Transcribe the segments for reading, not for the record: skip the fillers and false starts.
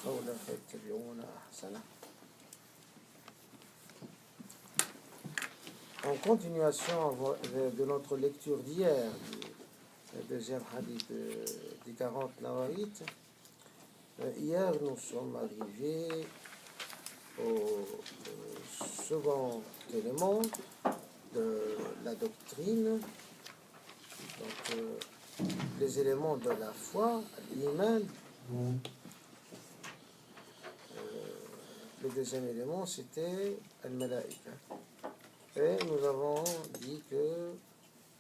القول فيتبعون أحسنه. En continuation de notre lecture d'hier, le deuxième hadith des 40 Nawaït, hier nous sommes arrivés au second élément de la doctrine, donc les éléments de la foi, l'iman. Le deuxième élément c'était al-malaïka. Et nous avons dit que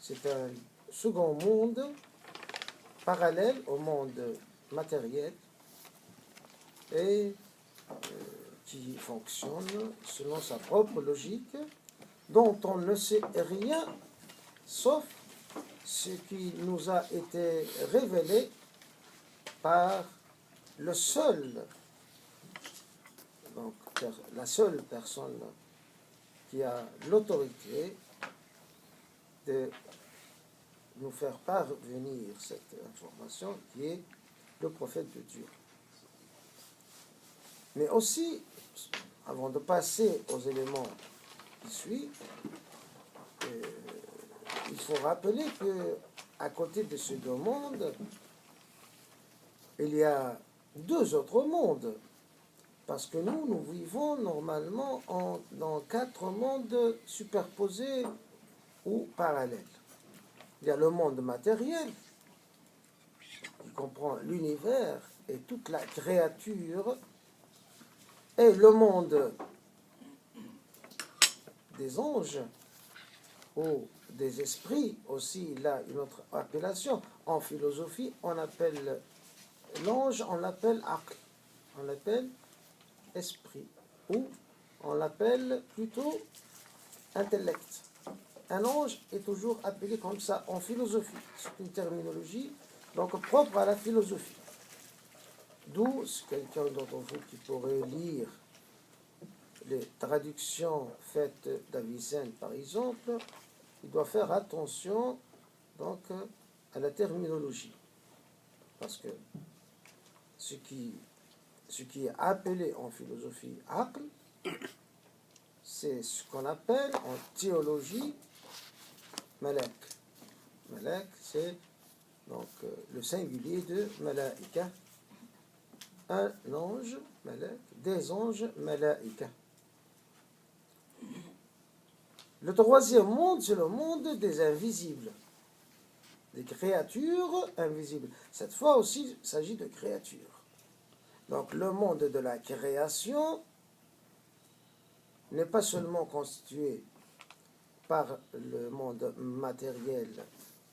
c'est un second monde parallèle au monde matériel et qui fonctionne selon sa propre logique, dont on ne sait rien sauf ce qui nous a été révélé par le seul, donc la seule personne qui a l'autorité de nous faire parvenir cette information, qui est le prophète de Dieu. Mais aussi, avant de passer aux éléments qui suivent, il faut rappeler qu'à côté de ces deux mondes, il y a deux autres mondes. Parce que nous vivons normalement dans quatre mondes superposés ou parallèles. Il y a le monde matériel, qui comprend l'univers et toute la créature, et le monde des anges, ou des esprits, aussi, il a une autre appellation. En philosophie, on appelle l'ange, on l'appelle aql, on l'appelle esprit, ou on l'appelle plutôt intellect. Un ange est toujours appelé comme ça en philosophie. C'est une terminologie donc propre à la philosophie. D'où quelqu'un d'entre vous qui pourrait lire les traductions faites d'Avicenne, par exemple, il doit faire attention donc à la terminologie. Parce que ce qui est appelé en philosophie aql, c'est ce qu'on appelle en théologie malak. Malak, c'est donc le singulier de malaïka. Un ange, malak, des anges, malaïka. Le troisième monde, c'est le monde des invisibles, des créatures invisibles. Cette fois aussi, il s'agit de créatures. Donc le monde de la création n'est pas seulement constitué par le monde matériel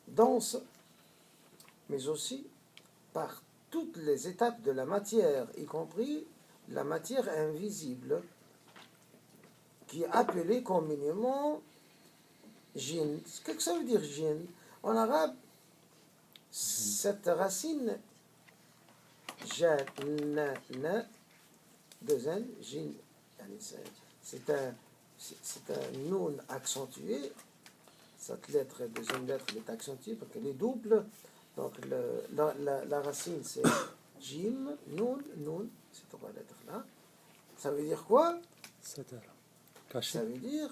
dense, mais aussi par toutes les étapes de la matière, y compris la matière invisible, qui est appelée communément jinn. Qu'est-ce que ça veut dire jinn? En arabe, cette racine jana, deux N, jinn, c'est un noun accentué. Cette lettre, deuxième lettre, elle est accentuée parce qu'elle est double. Donc la racine, c'est jim, noun, ces trois lettres-là. Ça veut dire quoi? Caché. Ça veut dire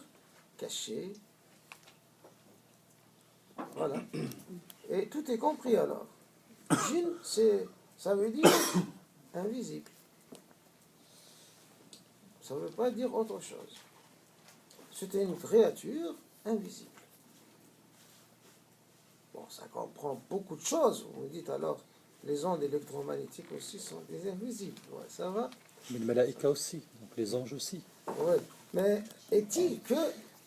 caché. Voilà. Et tout est compris alors. Jinn, ça veut dire invisible. Ça ne veut pas dire autre chose. C'était une créature invisible. Bon, ça comprend beaucoup de choses. Vous me dites alors, les ondes électromagnétiques aussi sont des invisibles. Ouais, ça va? Mais le malaïka aussi, donc les anges aussi. Oui, mais est-il que...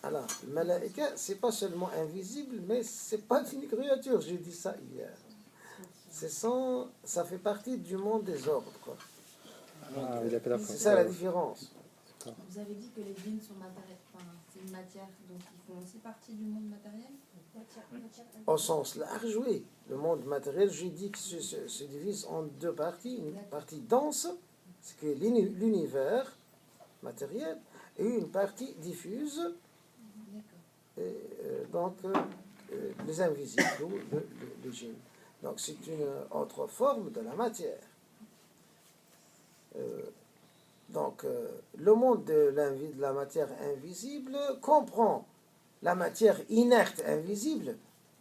Alors, le malaïka, c'est pas seulement invisible, mais c'est pas une créature. J'ai dit ça hier. Ça fait partie du monde des ordres, quoi. Ah, oui, d'accord. C'est ça la différence. Vous avez dit que les djinns sont matériels, enfin, c'est une matière, donc ils font aussi partie du monde matériel? Au sens large, oui. Le monde matériel, j'ai dit que se divise en deux parties. Une partie dense, c'est que l'univers matériel, et une partie diffuse, donc les invisibles, ou le djinn. Donc c'est une autre forme de la matière. Donc, le monde de la matière invisible comprend la matière inerte invisible,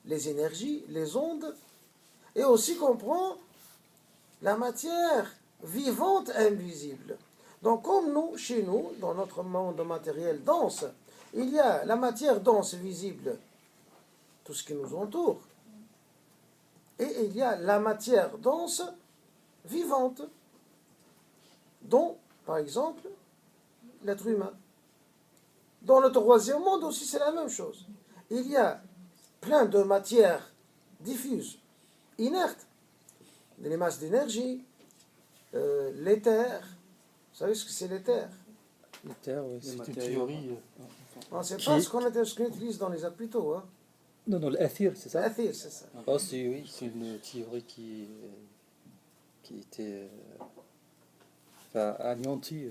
les énergies, les ondes, et aussi comprend la matière vivante invisible. Donc, comme nous, chez nous, dans notre monde matériel dense, il y a la matière dense visible, tout ce qui nous entoure, et il y a la matière dense vivante, dont, par exemple, l'être humain. Dans le troisième monde aussi, c'est la même chose. Il y a plein de matières diffuses, inertes, les masses d'énergie, l'éther. Vous savez ce que c'est l'éther? L'éther, oui, Les c'est une matériaux. théorie. Non, c'est Qui pas est- ce qu'on utilise dans les hôpitaux. Hein. Non, non, l'éther, c'est ça? L'éther, c'est ça. Oh, oui, c'est une théorie qui était anéantie.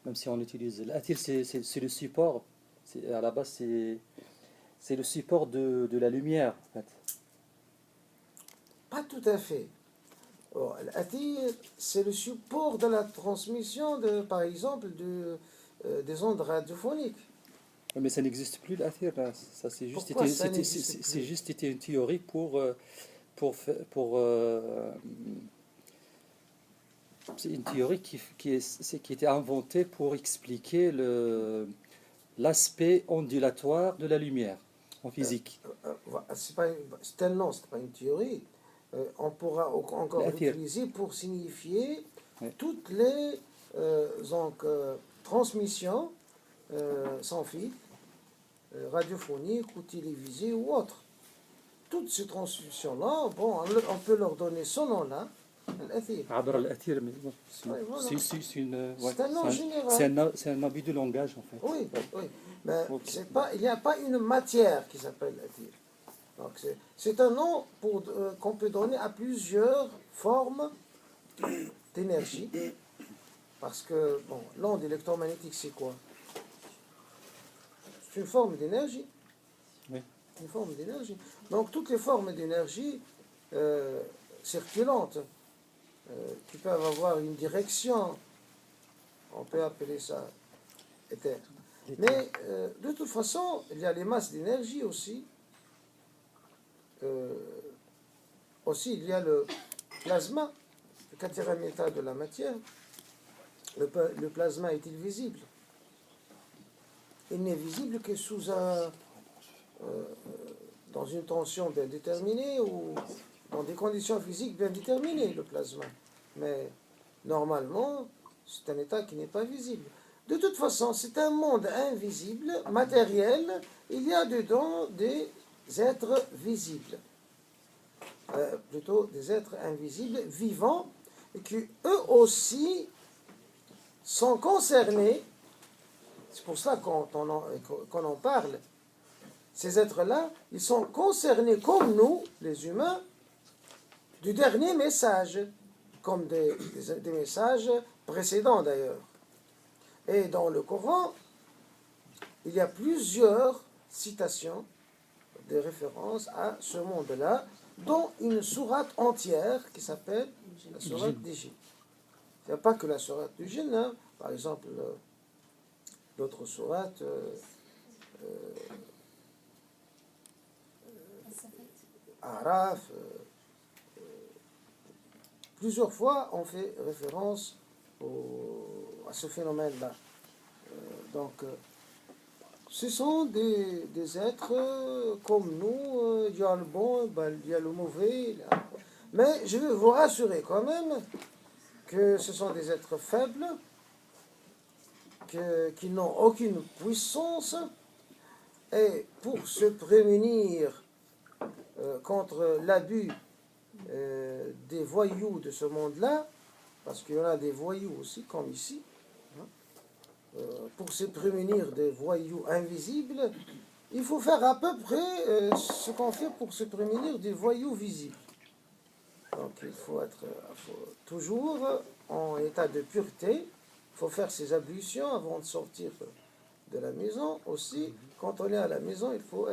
Même si on utilise l'éther, c'est le support. À la base, c'est le support de la lumière, en fait. Pas tout à fait. Oh, l'éther, c'est le support de la transmission, par exemple, des ondes radiophoniques. Mais ça n'existe plus l'éther, là. Ça, c'est juste Pourquoi été, ça n'existe c'est plus? juste été une théorie c'est une théorie qui était inventée pour expliquer l'aspect ondulatoire de la lumière en physique. C'est un nom, c'est pas une théorie. On pourra encore L'éther. l'utiliser pour signifier Oui. toutes les transmissions sans fil, radiophoniques ou télévisées ou autres. Toutes ces transmissions-là, bon, on peut leur donner ce nom-là, l'éther. عبر الأثير, mais bon, Oui, voilà. c'est une, ouais, C'est un nom général. c'est un abus de langage, en fait. Oui, oui. Mais Ok. il n'y a pas une matière qui s'appelle l'éther. Donc c'est un nom qu'on peut donner à plusieurs formes d'énergie. Parce que, bon, l'onde électromagnétique, c'est quoi? C'est une forme d'énergie. Oui. Une forme d'énergie. Donc toutes les formes d'énergie circulantes qui peuvent avoir une direction, on peut appeler ça éther. Mais de toute façon, il y a les masses d'énergie aussi. Aussi, il y a le plasma, le quatrième état de la matière. Le plasma est-il visible? Il n'est visible que dans une tension bien déterminée ou dans des conditions physiques bien déterminées, le plasma. Mais normalement, c'est un état qui n'est pas visible. De toute façon, c'est un monde invisible, matériel. Il y a dedans des êtres visibles. Plutôt des êtres invisibles, vivants, et qui eux aussi sont concernés. C'est pour ça qu'on en parle. Ces êtres-là, ils sont concernés comme nous, les humains, du dernier message, comme des messages précédents d'ailleurs. Et dans le Coran, il y a plusieurs citations, des références à ce monde-là, dont une sourate entière qui s'appelle la sourate des djinns. Il n'y a pas que la sourate du djinn, hein. Par exemple, l'autre sourate, Araf, plusieurs fois on fait référence à ce phénomène-là. Donc, ce sont des êtres comme nous, il y a le bon, il y a le mauvais. Là. Mais je veux vous rassurer quand même que ce sont des êtres faibles, qui n'ont aucune puissance, et pour se prémunir contre l'abus des voyous de ce monde-là, parce qu'il y en a des voyous aussi, comme ici, pour se prémunir des voyous invisibles, il faut faire à peu près ce qu'on fait pour se prémunir des voyous visibles. Donc il faut être toujours en état de pureté, il faut faire ses ablutions avant de sortir de la maison. Aussi, quand on est à la maison, il faut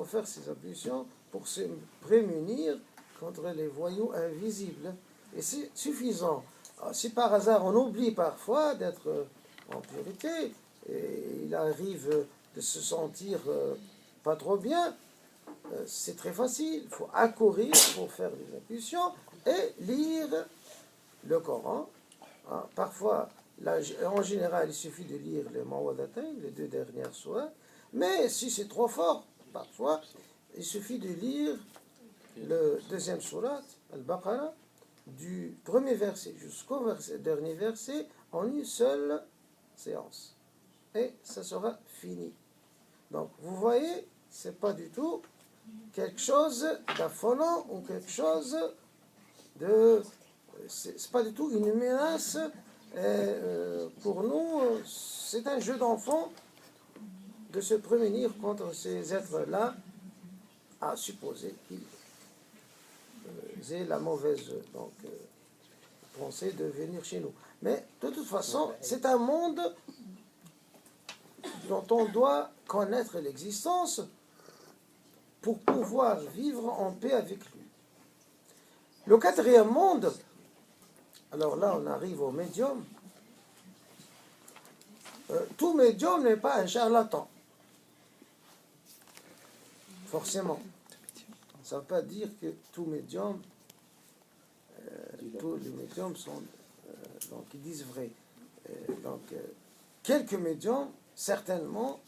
faire ses ablutions pour se prémunir contre les voyous invisibles. Et c'est suffisant. Si par hasard on oublie parfois d'être en pureté, et il arrive de se sentir pas trop bien, c'est très facile. Il faut accourir pour faire des impulsions et lire le Coran. Parfois, en général, il suffit de lire les Mawadatain, les 2 dernières sourates. Mais si c'est trop fort, parfois, il suffit de lire le 2e sourate, Al-Baqarah, du 1er verset jusqu'au dernier verset en une seule séance. Et ça sera fini. Donc, vous voyez, c'est pas du tout quelque chose d'affolant ou quelque chose de... C'est pas du tout une menace. Pour nous, c'est un jeu d'enfant de se prémunir contre ces êtres-là, à supposer qu'ils aient la mauvaise pensée de venir chez nous. Mais de toute façon, c'est un monde dont on doit connaître l'existence pour pouvoir vivre en paix avec lui. Le 4e monde, alors là on arrive au médium. Tout médium n'est pas un charlatan. Forcément. Ça ne veut pas dire que tout médium, tous les médiums sont, donc ils disent vrai. Quelques médiums, certainement,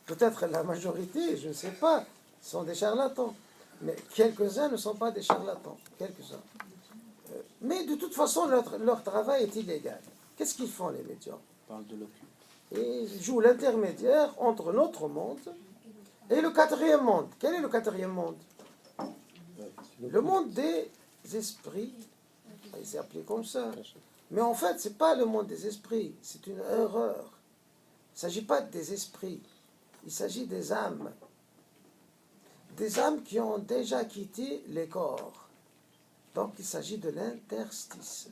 peut-être la majorité, je ne sais pas, sont des charlatans. Mais quelques-uns ne sont pas des charlatans. Quelques-uns. Mais de toute façon, leur travail est illégal. Qu'est-ce qu'ils font, les médiums? Ils jouent l'intermédiaire entre notre monde et le 4e monde. Quel est le 4e monde? Le monde des esprits. Il s'est appelé comme ça. Mais en fait, ce n'est pas le monde des esprits. C'est une erreur. Il ne s'agit pas des esprits. Il s'agit des âmes. Des âmes qui ont déjà quitté les corps. Donc, il s'agit de l'interstice.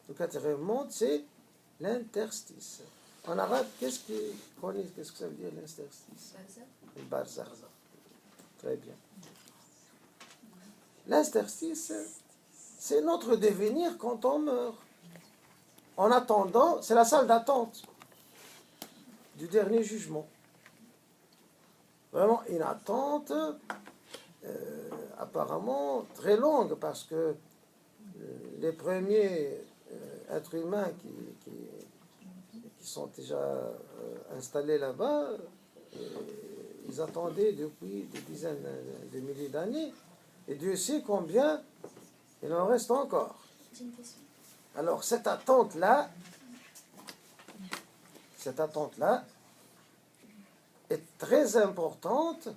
Le 4e monde, c'est l'interstice. En arabe, qu'est-ce que ça veut dire l'interstice? Le barzakh. Très bien. L'interstice, c'est notre devenir quand on meurt. En attendant, c'est la salle d'attente du dernier jugement. Vraiment une attente apparemment très longue, parce que les premiers êtres humains qui sont déjà installés là-bas, ils attendaient depuis des dizaines de milliers d'années, et Dieu sait combien il en reste encore. Alors cette attente-là est très importante,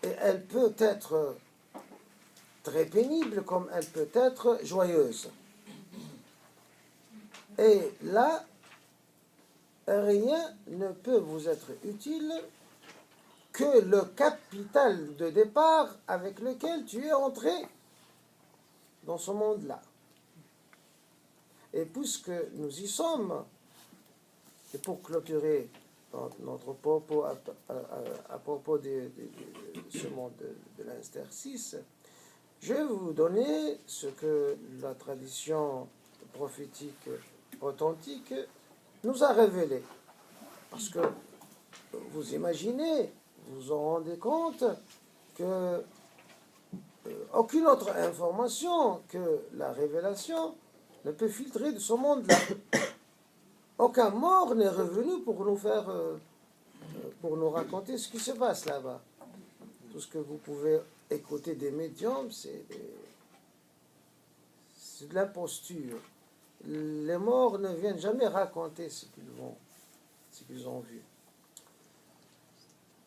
et elle peut être très pénible comme elle peut être joyeuse. Et là, rien ne peut vous être utile que le capital de départ avec lequel tu es entré dans ce monde-là. Et puisque nous y sommes, et pour clôturer notre propos à propos de ce monde de l'interstice, je vais vous donner ce que la tradition prophétique authentique nous a révélé. Parce que vous imaginez, vous vous en rendez compte que aucune autre information que la révélation ne peut filtrer de ce monde-là. Aucun mort n'est revenu pour nous raconter ce qui se passe là-bas. Tout ce que vous pouvez écouter des médiums, c'est de l'imposture. Les morts ne viennent jamais raconter ce qu'ils ont vu.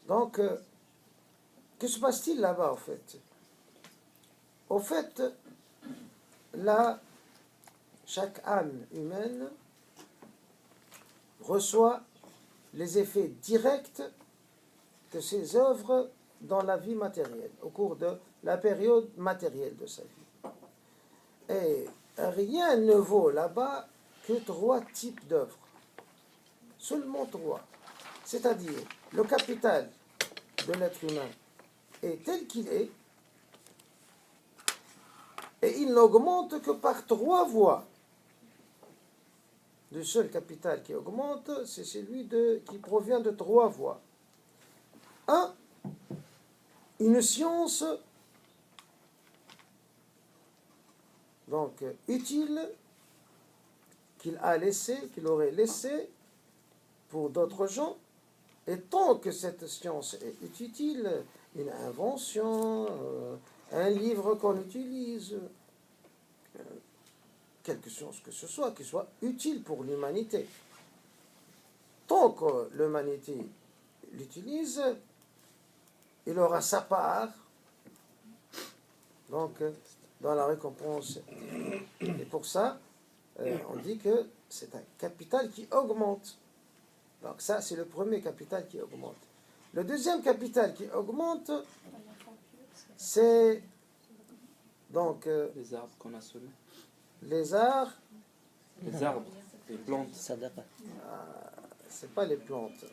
Donc, que se passe-t-il là-bas, au fait? Au fait, là, chaque âme humaine reçoit les effets directs de ses œuvres dans la vie matérielle, au cours de la période matérielle de sa vie. Et rien ne vaut là-bas que 3 types d'œuvres. Seulement 3. C'est-à-dire, le capital de l'être humain est tel qu'il est, Et il n'augmente que par 3 voies. Le seul capital qui augmente, c'est celui qui provient de 3 voies. 1. Une science donc utile qu'il a laissé, qu'il aurait laissé pour d'autres gens. Et tant que cette science est utile, une invention, un livre qu'on utilise, quelque chose que ce soit, qui soit utile pour l'humanité. Tant que l'humanité l'utilise, il aura sa part donc, dans la récompense. Et pour ça, on dit que c'est un capital qui augmente. Donc ça, c'est le premier capital qui augmente. Le deuxième capital qui augmente, c'est donc Les arbres qu'on a semés. les arts. Les arbres, les plantes. Sadaqa. C'est pas les plantes,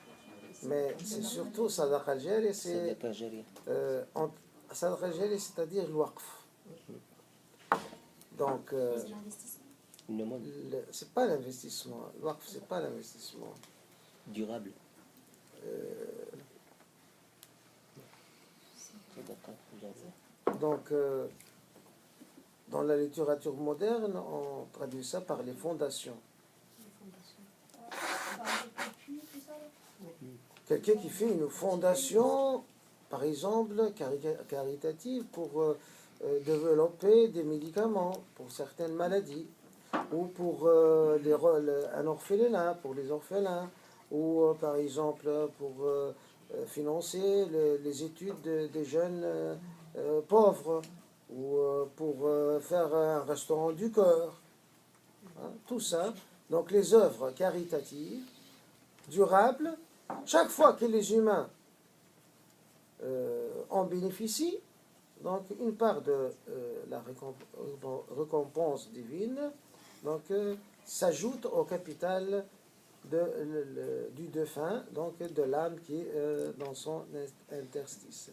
mais c'est surtout Sadaqa al-Jari, c'est Sadaqa jariya. Sadaqa al-Jari, c'est-à-dire le waqf. Donc, C'est l'investissement. Une aumône c'est pas l'investissement. Le waqf, c'est pas l'investissement. durable. Sadaqa jariya. Donc, dans la littérature moderne, on traduit ça par les fondations. Quelqu'un qui fait une fondation, par exemple, caritative pour développer des médicaments pour certaines maladies, ou pour un orphelinat, pour les orphelins, ou par exemple pour financer les études des jeunes pauvres, ou pour faire un restaurant du cœur. Hein, tout ça. Donc les œuvres caritatives, durables, chaque fois que les humains en bénéficient, donc une part de la récompense divine donc s'ajoute au capital du défunt, donc de l'âme qui est dans son interstice.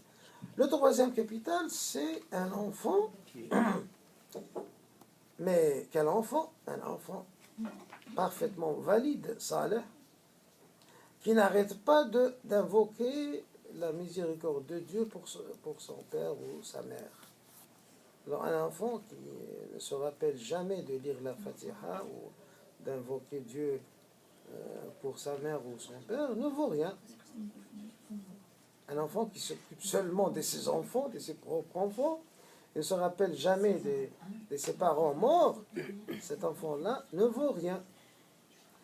Le troisième capital, c'est un enfant. Mais quel enfant? Un enfant parfaitement valide, salih, qui n'arrête pas d'invoquer la miséricorde de Dieu pour son père ou sa mère. Alors un enfant qui ne se rappelle jamais de lire la Fatiha ou d'invoquer Dieu pour sa mère ou son père ne vaut rien. Un enfant qui s'occupe seulement de ses enfants, de ses propres enfants, ne se rappelle jamais de ses parents morts, cet enfant-là ne vaut rien.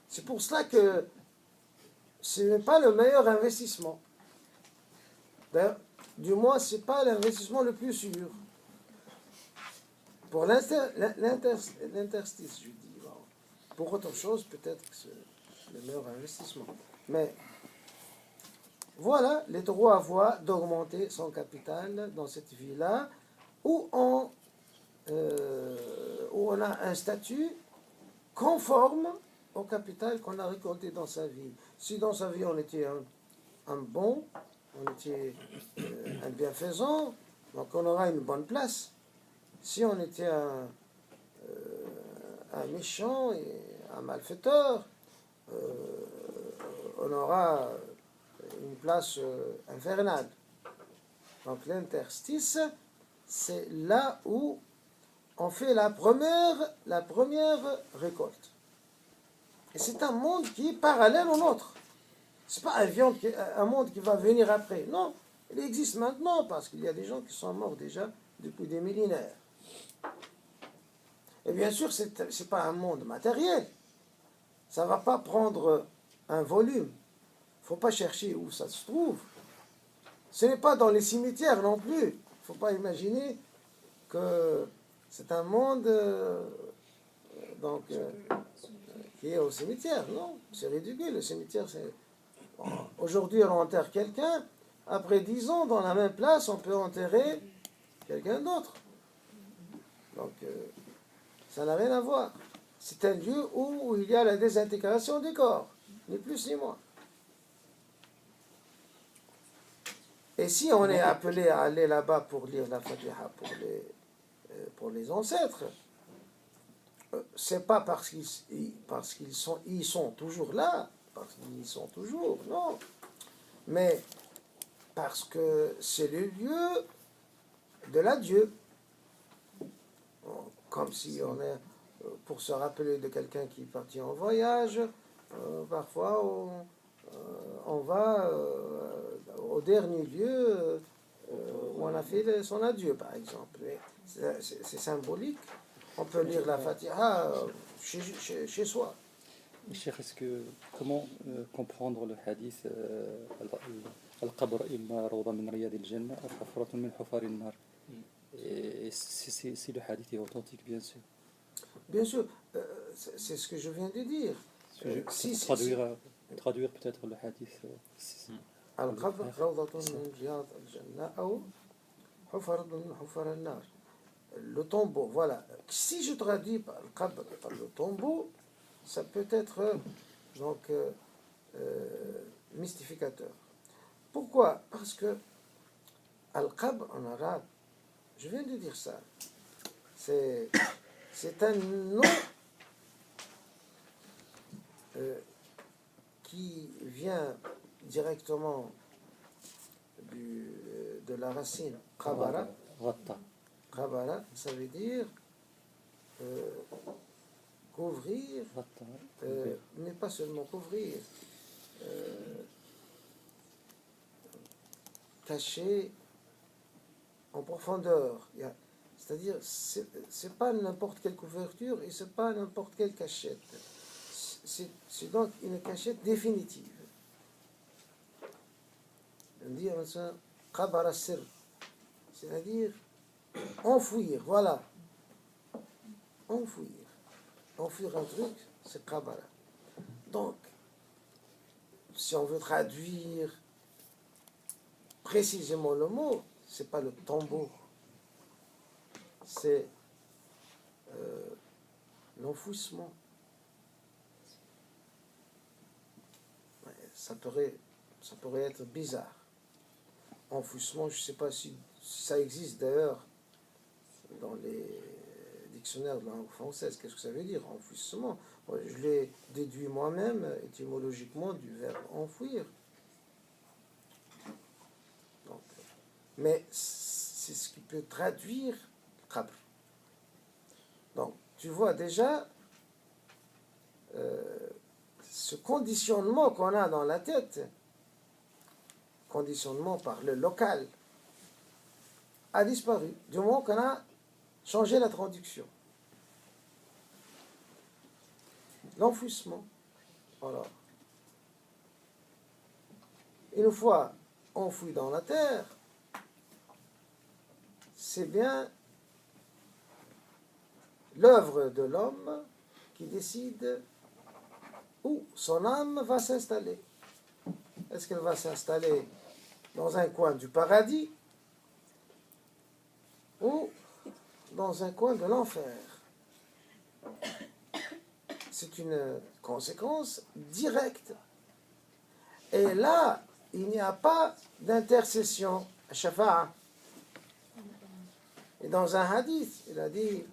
C'est pour cela que ce n'est pas le meilleur investissement. D'ailleurs, du moins, ce n'est pas l'investissement le plus sûr. Pour l'interstice, je dis. Bon. Pour autre chose, peut-être que c'est le meilleur investissement. Mais voilà les 3 voies d'augmenter son capital dans cette vie-là, où on a un statut conforme au capital qu'on a récolté dans sa vie. Si dans sa vie on était un bon, on était un bienfaisant, donc on aura une bonne place. Si on était un méchant et un malfaiteur, on aura une place infernale. Donc l'interstice, c'est là où on fait la première récolte. Et c'est un monde qui est parallèle au nôtre. Ce n'est pas un monde qui va venir après. Non, il existe maintenant parce qu'il y a des gens qui sont morts déjà depuis des millénaires. Et bien sûr, ce n'est pas un monde matériel. Ça ne va pas prendre un volume. Il ne faut pas chercher où ça se trouve. Ce n'est pas dans les cimetières non plus. Il ne faut pas imaginer que c'est un monde qui est au cimetière. Non, c'est ridicule. Le cimetière, c'est... Bon, aujourd'hui, on enterre quelqu'un. Après 10 ans, dans la même place, on peut enterrer quelqu'un d'autre. Donc, ça n'a rien à voir. C'est un lieu où il y a la désintégration des corps, ni plus ni moins. Et si on est appelé à aller là-bas pour lire la Fatiha pour les pour les ancêtres, c'est pas parce ils sont toujours là, parce qu'ils y sont toujours, non, mais parce que c'est le lieu de l'adieu. Comme si on est, pour se rappeler de quelqu'un qui est parti en voyage, parfois on va au dernier lieu où on a fait son adieu, par exemple. C'est symbolique. On peut lire la Fatiha chez soi. Cheikh, comment comprendre le hadith Al-Qabr imma rawda min riyad al-Jannah ou hufratun min hufar al-nar? Et si le hadith est authentique, bien sûr. Bien sûr, c'est ce que je viens de dire. Traduire peut-être le hadith. Al-Qabr rawdatun min riyad al-Jannah ou hufratun min hufar al-nar. Le tombeau, voilà. Si je traduis par Al-Qabr par le tombeau, ça peut être donc mystificateur. Pourquoi? Parce que Al-Qabr en arabe, je viens de dire ça, c'est un nom qui vient directement de la racine Qabara. Qabara, ça veut dire couvrir, mais pas seulement couvrir, cacher en profondeur. C'est-à-dire, c'est pas n'importe quelle couverture et c'est pas n'importe quelle cachette. C'est donc une cachette définitive. On dit qabara sir, c'est-à-dire enfouir, voilà. Enfouir. Enfouir un truc, c'est qabara. Donc, si on veut traduire précisément le mot, c'est pas le tombeau, c'est l'enfouissement. Ça pourrait être bizarre. Enfouissement, je ne sais pas si ça existe d'ailleurs dans les dictionnaires de la langue française. Qu'est-ce que ça veut dire, enfouissement? Je l'ai déduit moi-même étymologiquement du verbe enfouir. Donc, mais c'est ce qui peut traduire qabr. Donc, tu vois déjà ce conditionnement qu'on a dans la tête, conditionnement par le local, a disparu du moment qu'on a changé la traduction. L'enfouissement. Alors, une fois enfoui dans la terre, c'est bien l'œuvre de l'homme qui décide où son âme va s'installer. Est-ce qu'elle va s'installer dans un coin du paradis ou dans un coin de l'enfer? C'est une conséquence directe. Et là, il n'y a pas d'intercession, shafa'a. Et dans un hadith, il a dit,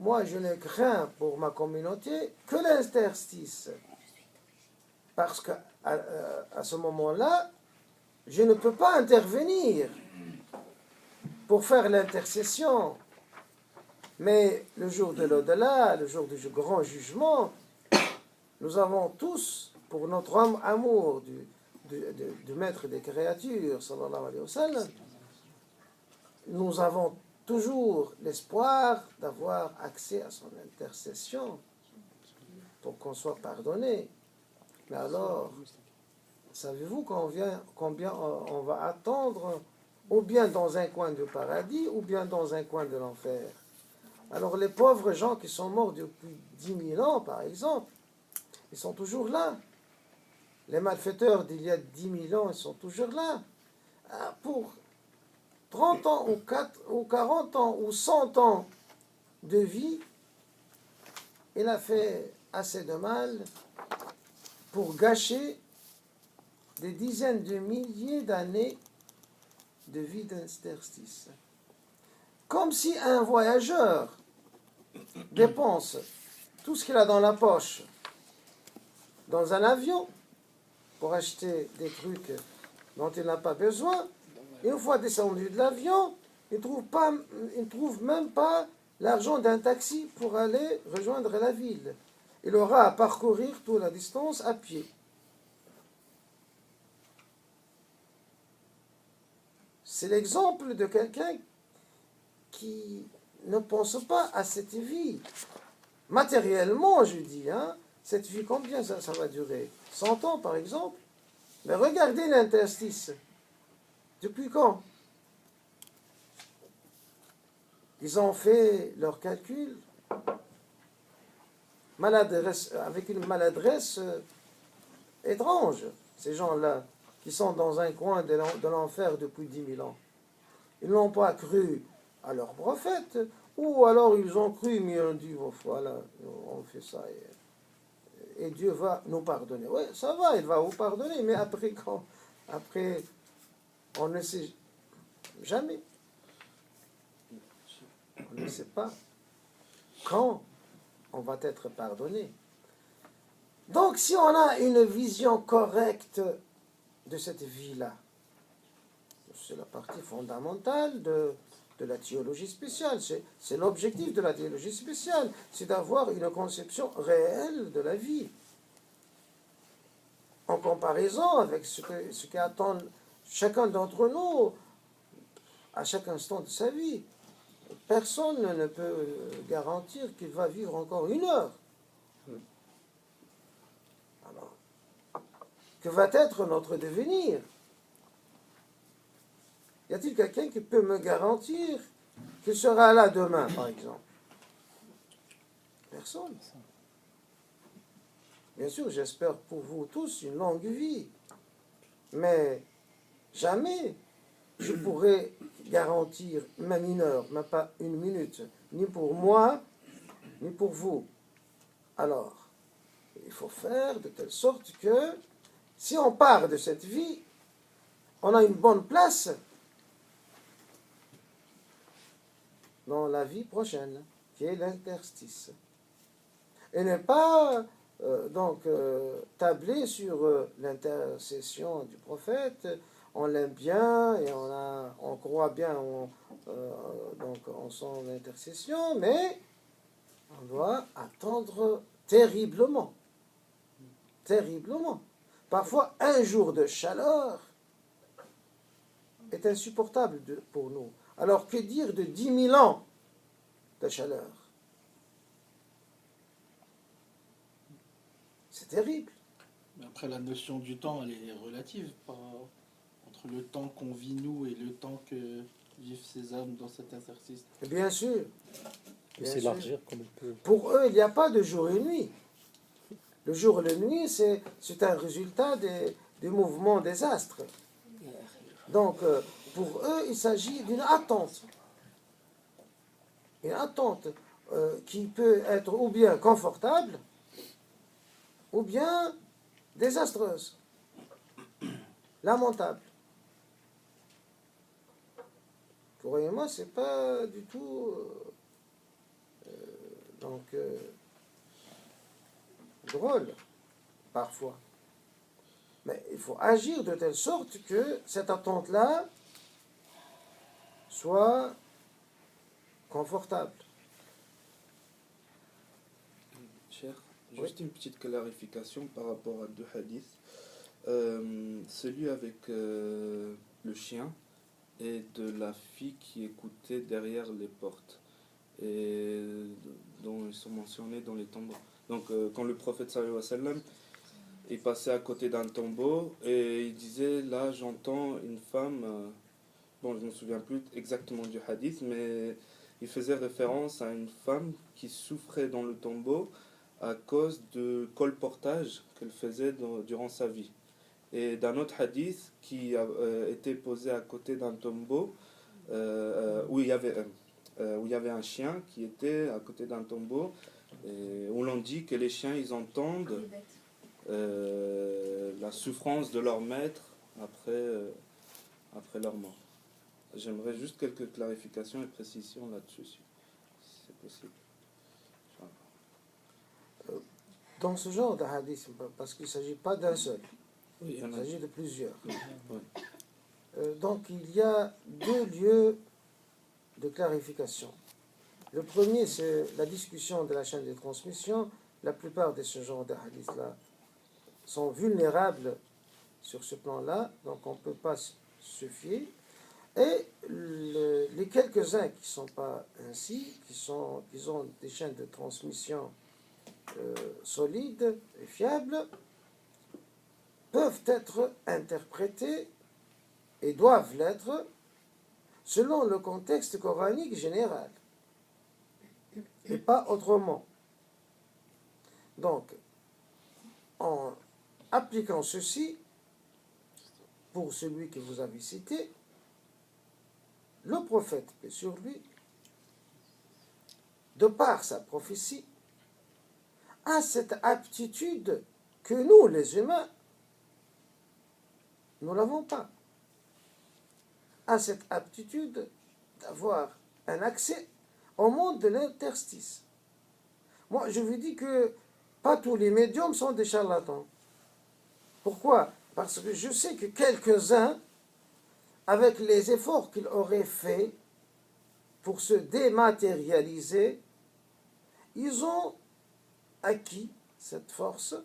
moi je ne crains pour ma communauté que l'interstice. Parce qu'à ce moment-là, je ne peux pas intervenir pour faire l'intercession. Mais le jour de l'au-delà, le jour du grand jugement, nous avons tous, pour notre amour du maître des créatures, sallallahu alayhi wa sallam, nous avons toujours l'espoir d'avoir accès à son intercession pour qu'on soit pardonné. Mais alors, savez-vous combien on va attendre, ou bien dans un coin du paradis, ou bien dans un coin de l'enfer? Alors les pauvres gens qui sont morts depuis 10 000 ans, par exemple, ils sont toujours là. Les malfaiteurs d'il y a 10 000 ans, ils sont toujours là. Pour 30 ans, ou 40 ans, ou 100 ans de vie, il a fait assez de mal pour gâcher des dizaines de milliers d'années de vie d'interstice. Comme si un voyageur dépense tout ce qu'il a dans la poche dans un avion pour acheter des trucs dont il n'a pas besoin. Une fois descendu de l'avion, il ne trouve même pas l'argent d'un taxi pour aller rejoindre la ville. Il aura à parcourir toute la distance à pied. C'est l'exemple de quelqu'un qui ne pense pas à cette vie. Matériellement, je dis, hein, cette vie, combien ça va durer? 100 ans, par exemple? Mais regardez l'interstice. Depuis quand? Ils ont fait leurs calculs avec une maladresse étrange, ces gens-là, qui sont dans un coin de l'enfer depuis 10 000 ans. Ils n'ont pas cru à leurs prophètes, ou alors ils ont cru, mais ils ont dit, oh, voilà, on fait ça, et Dieu va nous pardonner. Oui, ça va, il va vous pardonner, mais après, on ne sait jamais. On ne sait pas quand on va être pardonné. Donc, si on a une vision correcte de cette vie-là, c'est la partie fondamentale de la théologie spéciale. C'est l'objectif de la théologie spéciale, c'est d'avoir une conception réelle de la vie. En comparaison avec ce qu'attend chacun d'entre nous à chaque instant de sa vie. Personne ne peut garantir qu'il va vivre encore 1 heure. Alors, que va être notre devenir? Y a-t-il quelqu'un qui peut me garantir qu'il sera là demain, par exemple? Personne. Bien sûr, j'espère pour vous tous une longue vie. Mais jamais je pourrai garantir même 1 heure, même pas 1 minute, ni pour moi, ni pour vous. Alors, il faut faire de telle sorte que, si on part de cette vie, on a une bonne place dans la vie prochaine, qui est l'interstice. Et ne pas tabler sur l'intercession du prophète. On l'aime bien et on croit bien en son intercession, mais on doit attendre terriblement. Terriblement. Parfois, 1 jour de chaleur est insupportable pour nous. Alors, que dire de 10 000 ans de chaleur? C'est terrible. Mais après, la notion du temps, elle est relative. Entre le temps qu'on vit nous et le temps que vivent ces hommes dans cet exercice. Bien sûr. peut s'élargir comme il peut. Pour eux, il n'y a pas de jour et nuit. Le jour et la nuit, c'est un résultat des mouvements des astres. Donc, pour eux, il s'agit d'une attente. Une attente qui peut être ou bien confortable, ou bien désastreuse, lamentable. Croyez-moi, c'est pas du tout drôle, parfois. Mais il faut agir de telle sorte que cette attente-là soit confortable. Cher, juste une petite clarification par rapport à 2 hadiths. Celui avec le chien et de la fille qui écoutait derrière les portes et dont ils sont mentionnés dans les tombeaux. Donc quand le prophète sallallahu alayhi wa sallam il passait à côté d'un tombeau et il disait là j'entends une femme, bon je ne me souviens plus exactement du hadith, mais il faisait référence à une femme qui souffrait dans le tombeau à cause de colportage qu'elle faisait durant sa vie. Et d'un autre hadith qui était posé à côté d'un tombeau où il y avait un chien qui était à côté d'un tombeau et où l'on dit que les chiens ils entendent la souffrance de leur maître après leur mort. J'aimerais juste quelques clarifications et précisions là-dessus, si c'est possible. Dans ce genre de hadith, parce qu'il ne s'agit pas d'un seul, Oui, il y en il a. s'agit de plusieurs. Oui. Donc il y a deux lieux de clarification. Le premier, c'est la discussion de la chaîne de transmission. La plupart de ce genre de hadiths-là sont vulnérables sur ce plan-là, donc on ne peut pas se fier. Et les quelques-uns qui ne sont pas ainsi, qui ont des chaînes de transmission solides et fiables, peuvent être interprétés et doivent l'être selon le contexte coranique général et pas autrement. Donc, en appliquant ceci, pour celui que vous avez cité, le prophète, paix sur lui, de par sa prophétie, a cette aptitude que nous, les humains, nous n'avons pas. A cette aptitude d'avoir un accès au monde de l'interstice. Moi, je vous dis que pas tous les médiums sont des charlatans. Pourquoi? Parce que je sais que quelques-uns, avec les efforts qu'ils auraient faits pour se dématérialiser, ils ont acquis cette force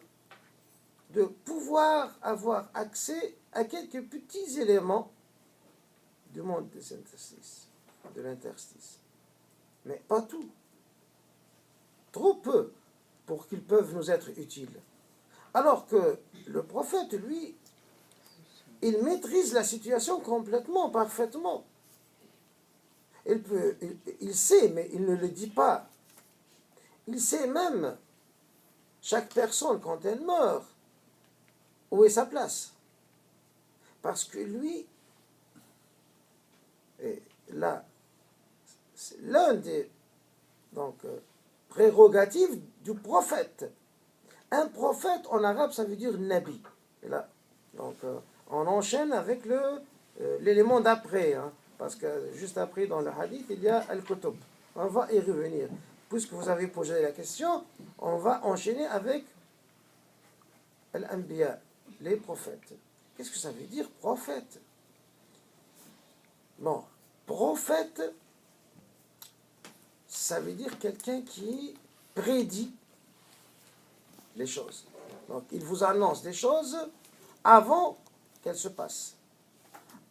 de pouvoir avoir accès à quelques petits éléments du monde des interstices, de l'interstice. Mais pas tout. Trop peu pour qu'ils peuvent nous être utiles. Alors que le prophète, lui, il maîtrise la situation complètement, parfaitement. Il sait, mais il ne le dit pas. Il sait même, chaque personne, quand elle meurt, où est sa place. Parce que lui, et là, c'est l'un des prérogatives du prophète. Un prophète, en arabe, ça veut dire nabi. Et là, donc, on enchaîne avec l'élément d'après, hein, parce que juste après, dans le hadith, il y a al-kutub. On va y revenir. Puisque vous avez posé la question, on va enchaîner avec al-anbiya, les prophètes. Qu'est-ce que ça veut dire, prophète? Bon, prophète, ça veut dire quelqu'un qui prédit les choses. Donc, il vous annonce des choses avant qu'elles se passent.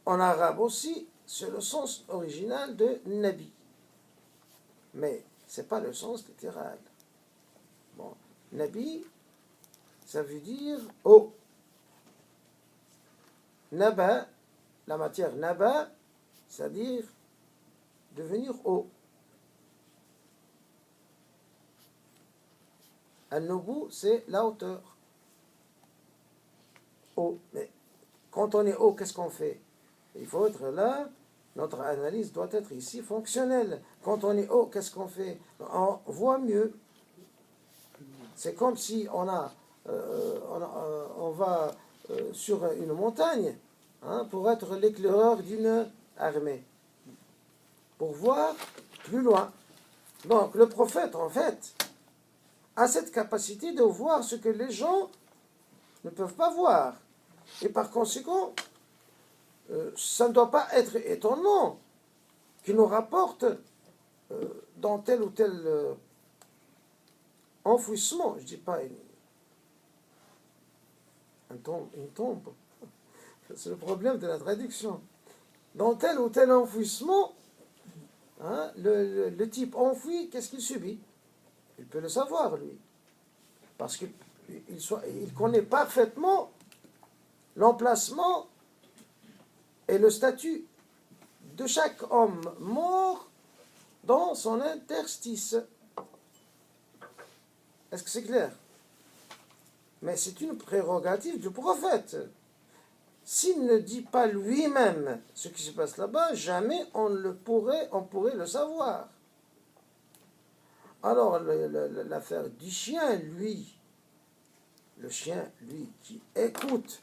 En arabe aussi, c'est le sens original de nabi. Mais ce n'est pas le sens littéral. Bon, nabi, ça veut dire eau. Naba, la matière naba, c'est-à-dire devenir eau. An-nubu, c'est la hauteur. Eau. Mais quand on est haut, qu'est-ce qu'on fait? Il faut être là, notre analyse doit être ici fonctionnelle. Quand on est haut, qu'est-ce qu'on fait? On voit mieux. C'est comme si on va sur une montagne, hein, pour être l'éclaireur d'une armée, pour voir plus loin. Donc le prophète, en fait, a cette capacité de voir ce que les gens ne peuvent pas voir. Et par conséquent, ça ne doit pas être étonnant qu'il nous rapporte dans tel ou tel enfouissement, je ne dis pas une tombe, c'est le problème de la traduction. Dans tel ou tel enfouissement, hein, le type enfoui, qu'est-ce qu'il subit? Il peut le savoir, lui. Parce qu'il connaît parfaitement l'emplacement et le statut de chaque homme mort dans son interstice. Est-ce que c'est clair? Mais c'est une prérogative du prophète. S'il ne dit pas lui-même ce qui se passe là-bas, jamais on pourrait le savoir. Alors, l'affaire du chien, lui, le chien, lui, qui écoute,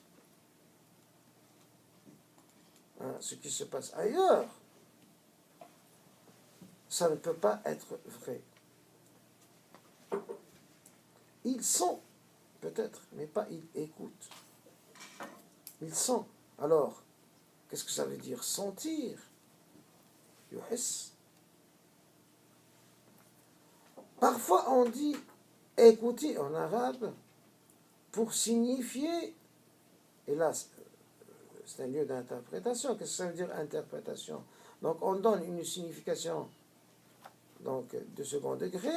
hein, ce qui se passe ailleurs, ça ne peut pas être vrai. Ils sont, peut-être, mais pas ils écoutent. Ils sont. Alors, qu'est-ce que ça veut dire sentir? Yuhiss. Parfois on dit écouter en arabe pour signifier, et là c'est un lieu d'interprétation. Qu'est-ce que ça veut dire interprétation? Donc on donne une signification donc, de second degré,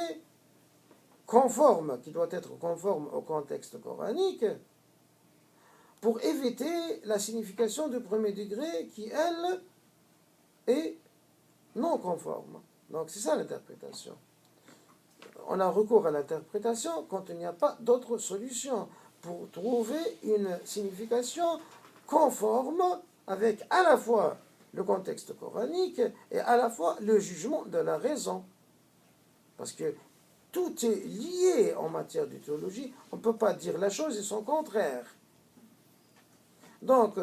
conforme, qui doit être conforme au contexte coranique, pour éviter la signification du premier degré qui, elle, est non conforme. Donc c'est ça l'interprétation. On a recours à l'interprétation quand il n'y a pas d'autre solution pour trouver une signification conforme avec à la fois le contexte coranique et à la fois le jugement de la raison. Parce que tout est lié en matière de théologie. On ne peut pas dire la chose et son contraire. Donc,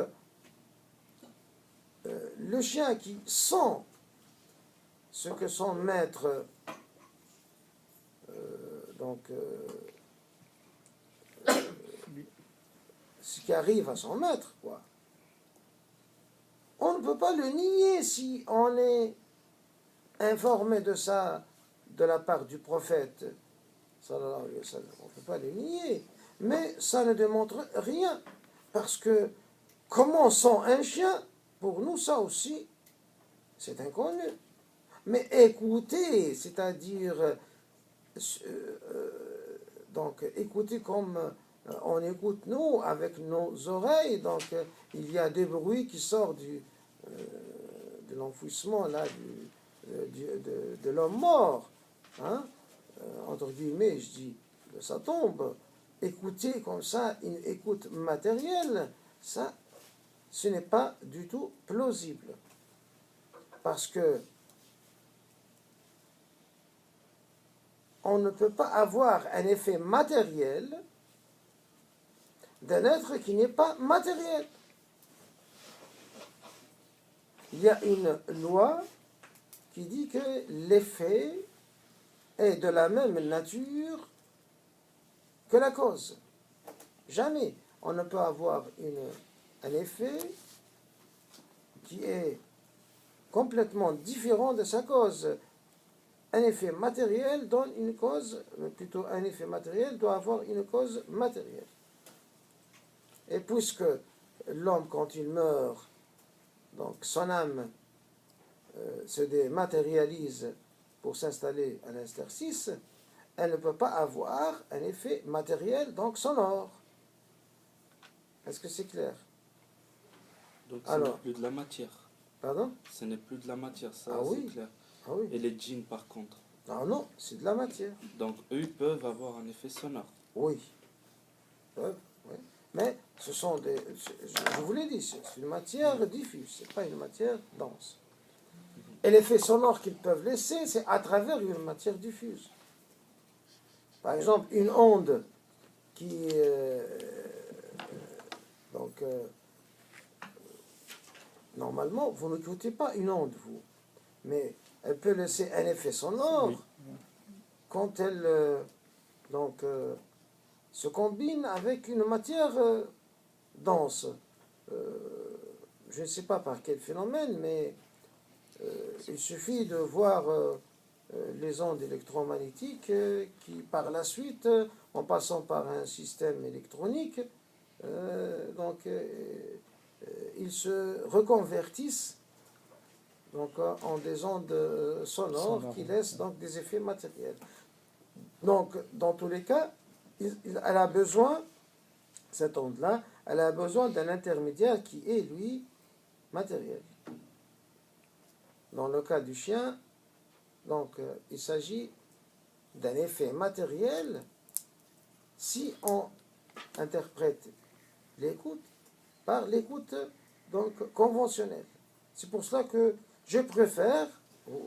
le chien qui sent ce que son maître ce qui arrive à son maître, quoi. On ne peut pas le nier si on est informé de ça de la part du prophète. On ne peut pas le nier. Mais ça ne démontre rien. Parce que comment sent un chien, pour nous, ça aussi, c'est inconnu. Mais écouter, c'est-à-dire donc écouter comme on écoute nous avec nos oreilles, donc il y a des bruits qui sortent de l'enfouissement là de l'homme mort, hein, entre guillemets, je dis de sa tombe. Écouter comme ça, une écoute matérielle, ça, ce n'est pas du tout plausible, parce que on ne peut pas avoir un effet matériel d'un être qui n'est pas matériel. Il y a une loi qui dit que l'effet est de la même nature que la cause. Jamais on ne peut avoir un effet qui est complètement différent de sa cause. Un effet matériel donne une cause, plutôt un effet matériel doit avoir une cause matérielle. Et puisque l'homme, quand il meurt, donc son âme se dématérialise pour s'installer à l'interstice, elle ne peut pas avoir un effet matériel, donc sonore. Est-ce que c'est clair? Donc ce n'est plus de la matière. Pardon? Ce n'est plus de la matière, ça oui. c'est clair. Ah oui. Et les djinns par contre? Ah non, c'est de la matière. Donc eux ils peuvent avoir un effet sonore. Oui. Oui. Mais ce sont des... Je vous l'ai dit, c'est une matière diffuse, ce n'est pas une matière dense. Et l'effet sonore qu'ils peuvent laisser, c'est à travers une matière diffuse. Par exemple, une onde qui... normalement, vous n'écoutez pas une onde, vous. Mais elle peut laisser un effet sonore quand elle se combine avec une matière dense. Je ne sais pas par quel phénomène, mais il suffit de voir les ondes électromagnétiques qui, par la suite, en passant par un système électronique, ils se reconvertissent donc, en des ondes sonores qui laissent donc des effets matériels. Donc, dans tous les cas, elle a besoin, cette onde-là, elle a besoin d'un intermédiaire qui est, lui, matériel. Dans le cas du chien, donc, il s'agit d'un effet matériel si on interprète l'écoute par l'écoute donc conventionnelle. C'est pour cela que je préfère,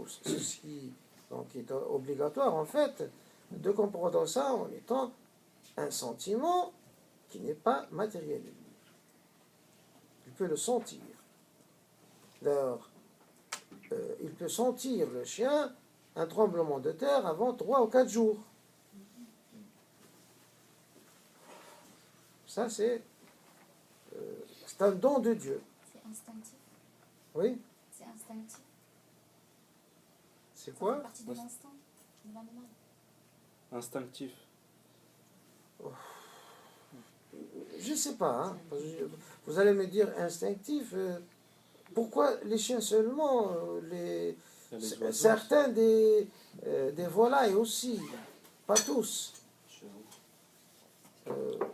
ce qui donc, est obligatoire en fait, de comprendre ça en étant un sentiment qui n'est pas matériel. Il peut le sentir. D'ailleurs, il peut sentir le chien un tremblement de terre avant 3 ou 4 jours. Ça, c'est un don de Dieu. C'est instinctif. Oui, C'est instinctif. c'est Ça quoi? fait partie de l'instinct de l'animal. Instinctif. Je ne sais pas. Hein, parce que vous allez me dire instinctif. Pourquoi les chiens seulement Il y a les oiseaux. certains des volailles aussi, pas tous.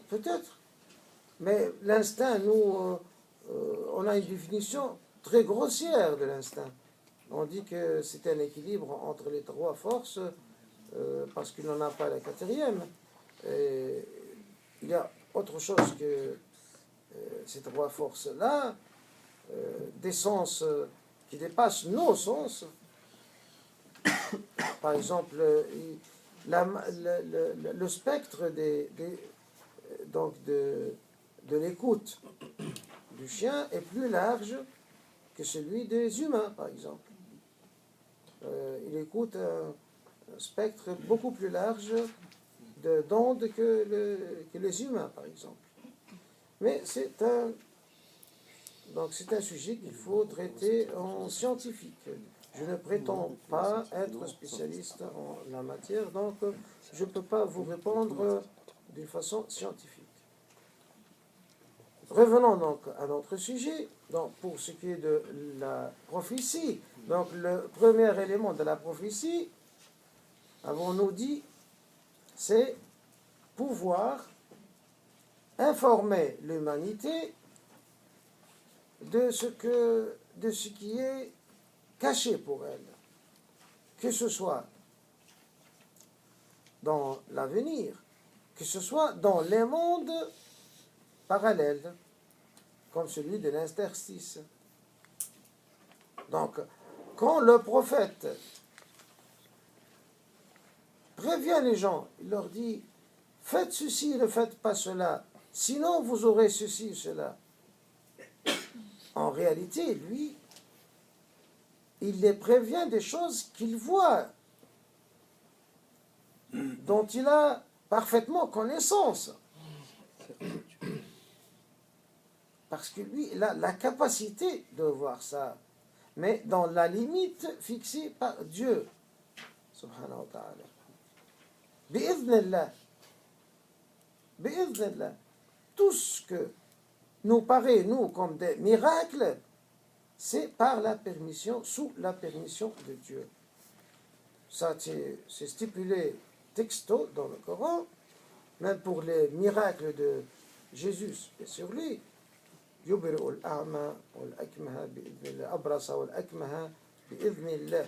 Peut-être. Mais l'instinct, nous, on a une définition très grossière de l'instinct. On dit que c'est un équilibre entre les 3 forces, parce qu'il n'en a pas la 4e. Et il y a autre chose que ces 3 forces-là, des sens qui dépassent nos sens. Par exemple, le spectre donc de l'écoute du chien est plus large que celui des humains, par exemple. Il écoute un spectre beaucoup plus large d'ondes que les humains, par exemple. Mais c'est un sujet qu'il faut traiter en scientifique. Je ne prétends pas être spécialiste en la matière, donc je ne peux pas vous répondre d'une façon scientifique. Revenons donc à notre sujet. Donc, pour ce qui est de la prophétie, donc le premier élément de la prophétie, avons-nous dit, c'est pouvoir informer l'humanité de ce qui est caché pour elle, que ce soit dans l'avenir, que ce soit dans les mondes parallèles, comme celui de l'interstice. Donc, quand le prophète prévient les gens, il leur dit, faites ceci, ne faites pas cela, sinon vous aurez ceci, cela. En réalité, lui, il les prévient des choses qu'il voit, dont il a parfaitement connaissance. Parce que lui, il a la capacité de voir ça, mais dans la limite fixée par Dieu, subhanahu wa ta'ala. Bi'idhnillah. Bi'idhnillah. Tout ce que nous paraît, nous, comme des miracles, c'est par la permission, sous la permission de Dieu. Ça, c'est stipulé texto dans le Coran, même pour les miracles de Jésus et sur lui. يبرئ الأعمى والأكمه بإذن الله أبرص والأكمه بإذن الله.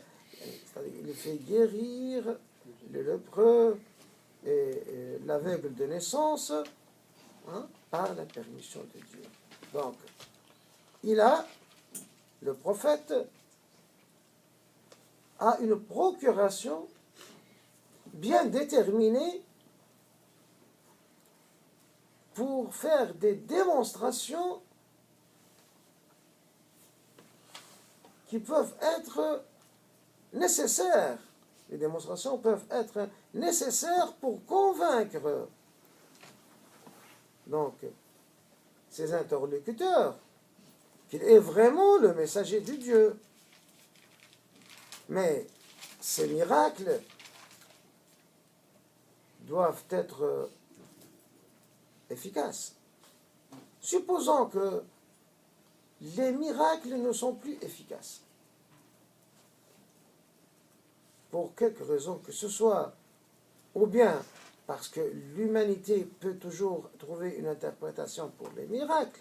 Il fait guérir le lépreux et l'aveugle de naissance, hein, par la permission de Dieu. Donc, le prophète a une procuration bien déterminée pour faire des démonstrations qui peuvent être nécessaires. Les démonstrations peuvent être nécessaires pour convaincre donc ces interlocuteurs qu'il est vraiment le messager de Dieu. Mais ces miracles doivent être efficaces. Supposons que les miracles ne sont plus efficaces. Pour quelque raison que ce soit, ou bien parce que l'humanité peut toujours trouver une interprétation pour les miracles,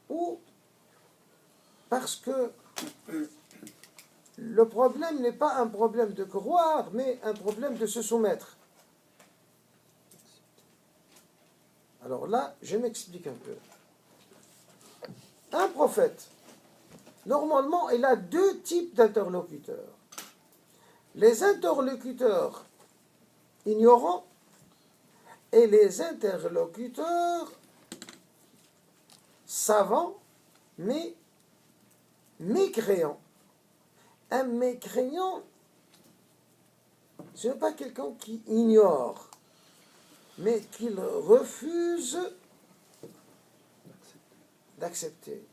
ou parce que le problème n'est pas un problème de croire, mais un problème de se soumettre. Alors là, je m'explique un peu. Un prophète, normalement, il a 2 types d'interlocuteurs. Les interlocuteurs ignorants et les interlocuteurs savants, mais mécréants. Un mécréant, Ce n'est pas quelqu'un qui ignore, mais qu'il refuse d'accepter.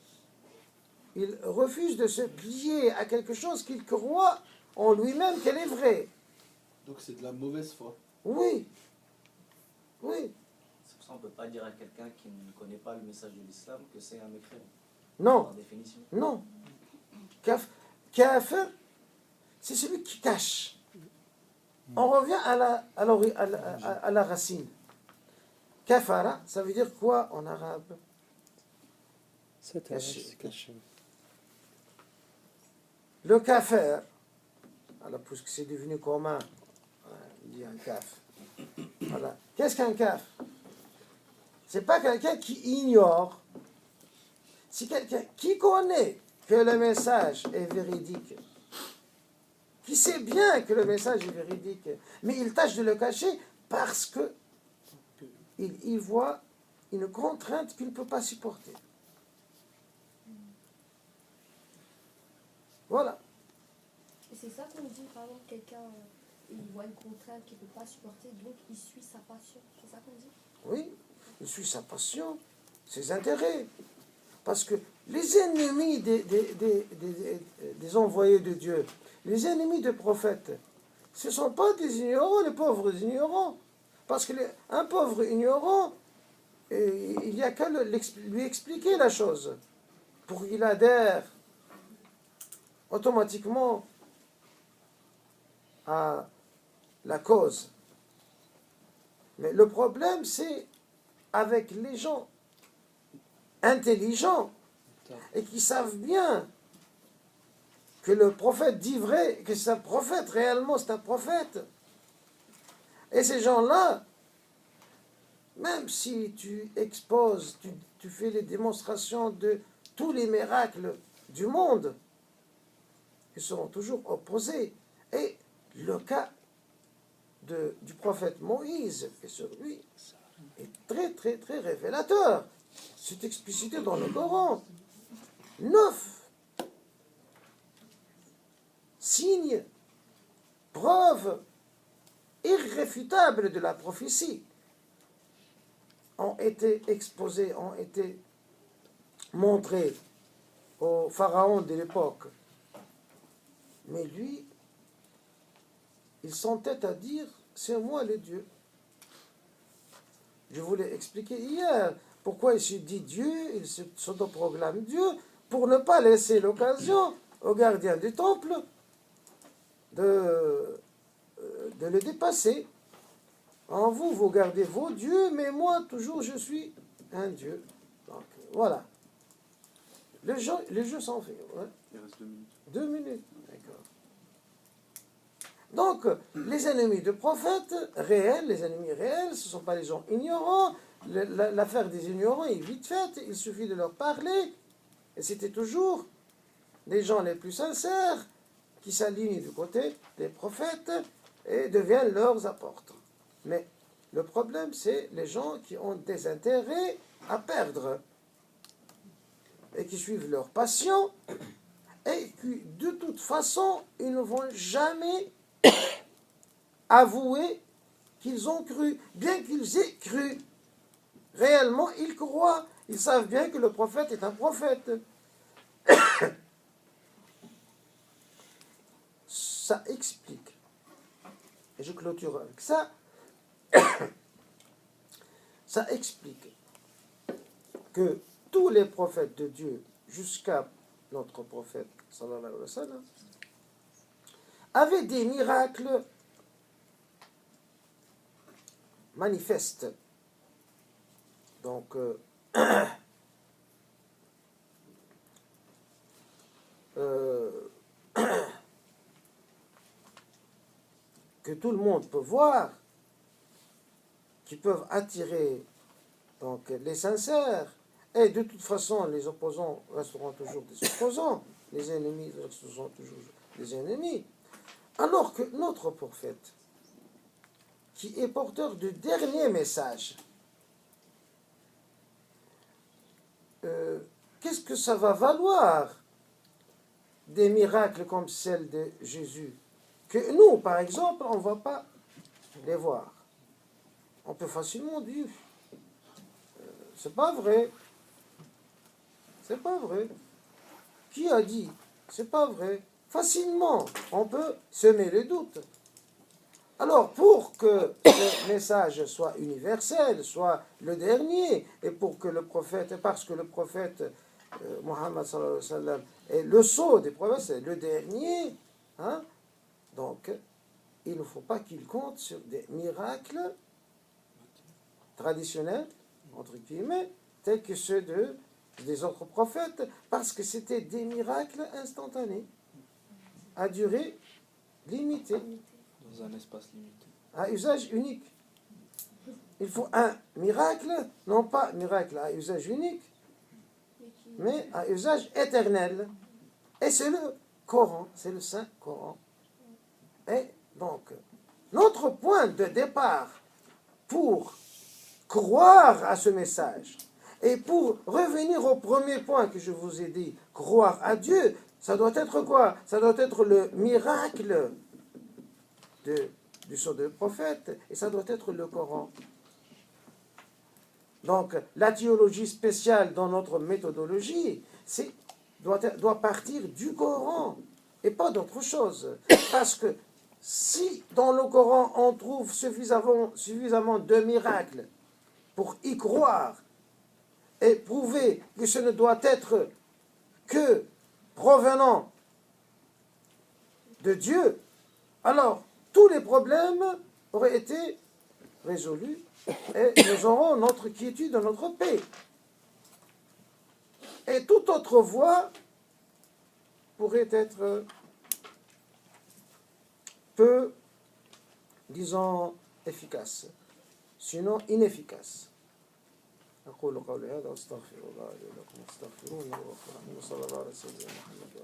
Il refuse de se plier à quelque chose qu'il croit en lui-même qu'elle est vraie. Donc c'est de la mauvaise foi. Oui, oui, C'est pour ça qu'on ne peut pas dire à quelqu'un qui ne connaît pas le message de l'islam que c'est un mécréant, non, par définition. non. Kafir, c'est celui qui cache. On revient à la racine. Kafara, ça veut dire quoi en arabe? C'est Caché. caché. Le kafir, alors puisque c'est devenu commun, il dit un kaf. Voilà. Qu'est-ce qu'un kaf? C'est pas quelqu'un qui ignore, c'est quelqu'un qui connaît que le message est véridique, qui sait bien que le message est véridique, mais il tâche de le cacher parce que il voit une contrainte qu'il ne peut pas supporter. Voilà. Et c'est ça qu'on dit, par exemple, quelqu'un, il voit une contrainte qu'il ne peut pas supporter, donc il suit sa passion. C'est ça qu'on dit? Oui, il suit sa passion, ses intérêts. Parce que les ennemis des envoyés de Dieu, les ennemis des prophètes, ce ne sont pas des ignorants, les pauvres ignorants. Parce qu'un pauvre ignorant, il n'y a qu'à lui expliquer la chose pour qu'il adhère automatiquement à la cause. Mais le problème, c'est avec les gens intelligents et qui savent bien que le prophète dit vrai, que c'est un prophète, réellement c'est un prophète. Et ces gens-là, même si tu exposes, tu fais les démonstrations de tous les miracles du monde, ils seront toujours opposés. Et le cas du prophète Moïse et sur lui est très très très révélateur. C'est explicité dans le Coran. 9 signes, preuves irréfutables de la prophétie ont été exposés, ont été montrés au pharaon de l'époque. Mais lui, il s'entête à dire, c'est moi le Dieu. Je vous l'ai expliqué hier, pourquoi il se dit Dieu, il s'autoproclame Dieu, pour ne pas laisser l'occasion au gardien du temple de le dépasser. En vous, vous gardez vos dieux, mais moi, toujours, je suis un Dieu. Donc, voilà. Le jeu s'en fait. Ouais. Il reste 2 minutes. 2 minutes, d'accord. Donc, les ennemis de prophètes réels, les ennemis réels, ce ne sont pas les gens ignorants. L'affaire des ignorants est vite faite, il suffit de leur parler. Et c'était toujours les gens les plus sincères qui s'alignent du côté des prophètes et deviennent leurs apôtres. Mais le problème, c'est les gens qui ont des intérêts à perdre et qui suivent leur passion et qui, de toute façon, ils ne vont jamais avouer qu'ils ont cru, bien qu'ils aient cru. Réellement, ils croient. Ils savent bien que le prophète est un prophète. Ça explique, et je clôture avec ça, ça explique que tous les prophètes de Dieu, jusqu'à notre prophète, sallallahu alayhi wa sallam, avaient des miracles manifestes. Donc, que tout le monde peut voir, qui peuvent attirer donc, les sincères, et de toute façon, les opposants resteront toujours des opposants, les ennemis resteront toujours des ennemis, alors que notre prophète, qui est porteur du dernier message, qu'est-ce que ça va valoir des miracles comme celle de Jésus, que nous, par exemple, on ne va pas les voir. On peut facilement dire, c'est pas vrai. C'est pas vrai. Qui a dit? C'est pas vrai. Facilement, on peut semer les doutes. Alors, pour que ce message soit universel, soit le dernier, et pour que le prophète, parce que le prophète Mohammed sallallahu alayhi wa sallam est le sceau des prophètes, c'est le dernier, hein, donc il ne faut pas qu'il compte sur des miracles traditionnels, entre guillemets, tels que ceux des autres prophètes, parce que c'était des miracles instantanés, à durée limitée, Dans un espace limité. à usage unique. Il faut un miracle, non pas miracle à usage unique, mais à usage éternel. Et c'est le Coran, c'est le Saint Coran. Et donc, notre point de départ pour croire à ce message, et pour revenir au premier point que je vous ai dit, croire à Dieu, ça doit être quoi? Ça doit être le miracle du sceau de prophète, et ça doit être le Coran. Donc, la théologie spéciale dans notre méthodologie, doit partir du Coran, et pas d'autre chose. Parce que si dans le Coran on trouve suffisamment de miracles pour y croire, et prouver que ce ne doit être que provenant de Dieu, alors tous les problèmes auraient été résolus et nous aurons notre quiétude, notre paix. Et toute autre voie pourrait être peu, disons, efficace, sinon inefficace. أقول قولي هذا وأستغفر الله لي ولكم واستغفروه إنه هو الغفور الرحيم وصلى الله على سيدنا محمد.